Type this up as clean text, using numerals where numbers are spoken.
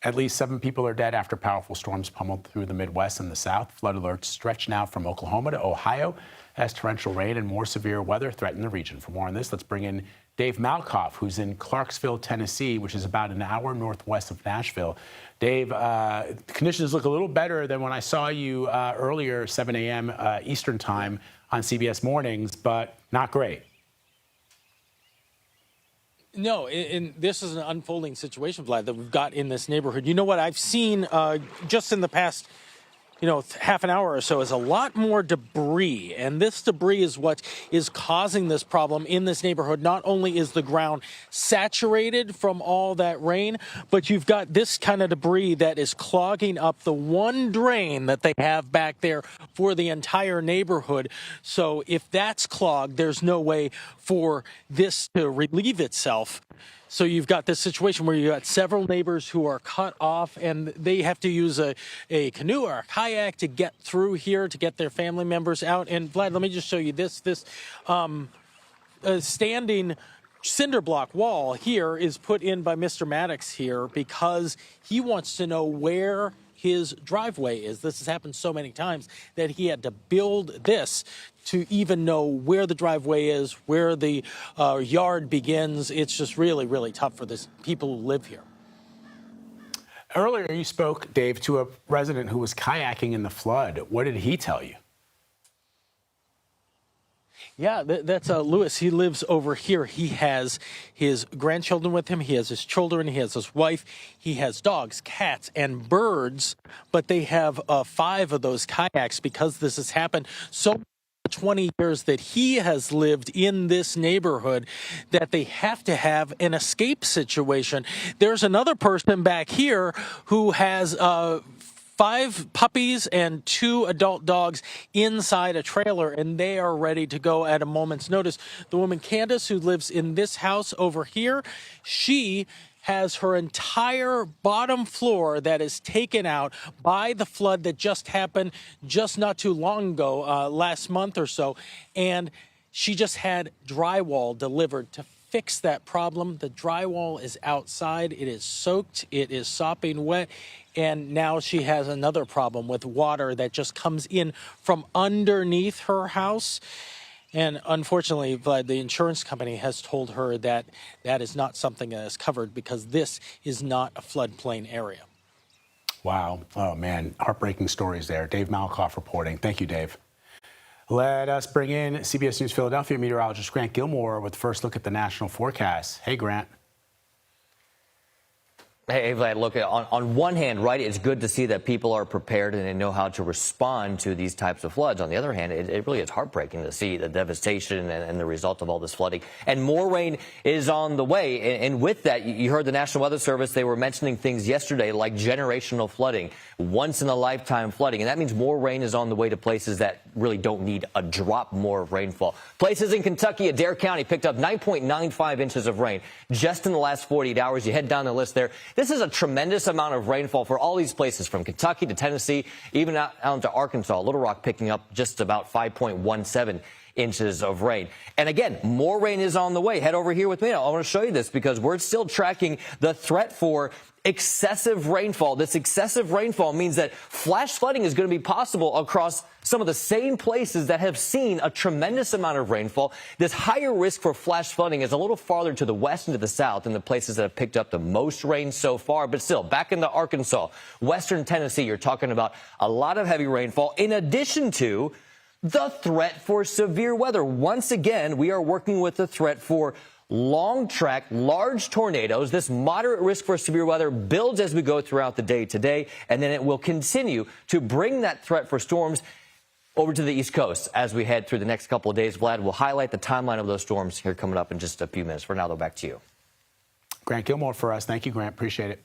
At least 7 people are dead after powerful storms pummeled through the Midwest and the South. Flood alerts stretch now from Oklahoma to Ohio as torrential rain and more severe weather threaten the region. For more on this, let's bring in Dave Malkoff, who's in Clarksville, Tennessee, which is about an hour northwest of Nashville. Dave, conditions look a little better than when I saw you earlier, 7 a.m. Eastern time on CBS Mornings, but not great. No, and this is an unfolding situation, Vlad, that we've got in this neighborhood. You know what I've seen just in the past, half an hour or so is a lot more debris. And this debris is what is causing this problem in this neighborhood. Not only is the ground saturated from all that rain, but you've got this kind of debris that is clogging up the one drain that they have back there for the entire neighborhood. So if that's clogged, there's no way for this to relieve itself. So you've got this situation where you've got several neighbors who are cut off, and they have to use a canoe or a kayak to get through here to get their family members out. And Vlad, let me just show you this standing cinder block wall here is put in by Mr. Maddox here because he wants to know where his driveway is. This has happened so many times that he had to build this to even know where the driveway is, where the yard begins. It's just really, really tough for this people who live here. Earlier, you spoke, Dave, to a resident who was kayaking in the flood. What did he tell you? Yeah, that's Lewis. He lives over here. He has his grandchildren with him. He has his children. He has his wife. He has dogs, cats, and birds. But they have 5 of those kayaks because this has happened so 20 years that he has lived in this neighborhood that they have to have an escape situation. There's another person back here who has 5 puppies and 2 adult dogs inside a trailer, and they are ready to go at a moment's notice. The woman, Candace, who lives in this house over here, she has her entire bottom floor that is taken out by the flood that just happened just not too long ago, last month or so. And she just had drywall delivered to fix that problem. The drywall is outside. It is soaked. It is sopping wet. And now she has another problem with water that just comes in from underneath her house. And unfortunately, Vlad, the insurance company has told her that that is not something that is covered because this is not a floodplain area. Wow. Oh, man. Heartbreaking stories there. Dave Malkoff reporting. Thank you, Dave. Let us bring in CBS News Philadelphia meteorologist Grant Gilmore with the first look at the national forecast. Hey, Grant. Hey, Vlad, look, on one hand, right, it's good to see that people are prepared and they know how to respond to these types of floods. On the other hand, it really is heartbreaking to see the devastation and the result of all this flooding. And more rain is on the way. And with that, you heard the National Weather Service, they were mentioning things yesterday like generational flooding, once-in-a-lifetime flooding. And that means more rain is on the way to places that really don't need a drop more of rainfall. Places in Kentucky, Adair County picked up 9.95 inches of rain just in the last 48 hours. You head down the list there. This is a tremendous amount of rainfall for all these places, from Kentucky to Tennessee, even out into Arkansas. Little Rock picking up just about 5.17 inches of rain. And again, more rain is on the way. Head over here with me. I want to show you this because we're still tracking the threat for excessive rainfall. This excessive rainfall means that flash flooding is going to be possible across some of the same places that have seen a tremendous amount of rainfall. This higher risk for flash flooding is a little farther to the west and to the south than the places that have picked up the most rain so far. But still, back into Arkansas, western Tennessee, you're talking about a lot of heavy rainfall in addition to the threat for severe weather. Once again, we are working with the threat for long track, large tornadoes. This moderate risk for severe weather builds as we go throughout the day today, and then it will continue to bring that threat for storms over to the East Coast as we head through the next couple of days. Vlad will highlight the timeline of those storms here coming up in just a few minutes. For now, though, back to you. Grant Gilmore for us. Thank you, Grant. Appreciate it.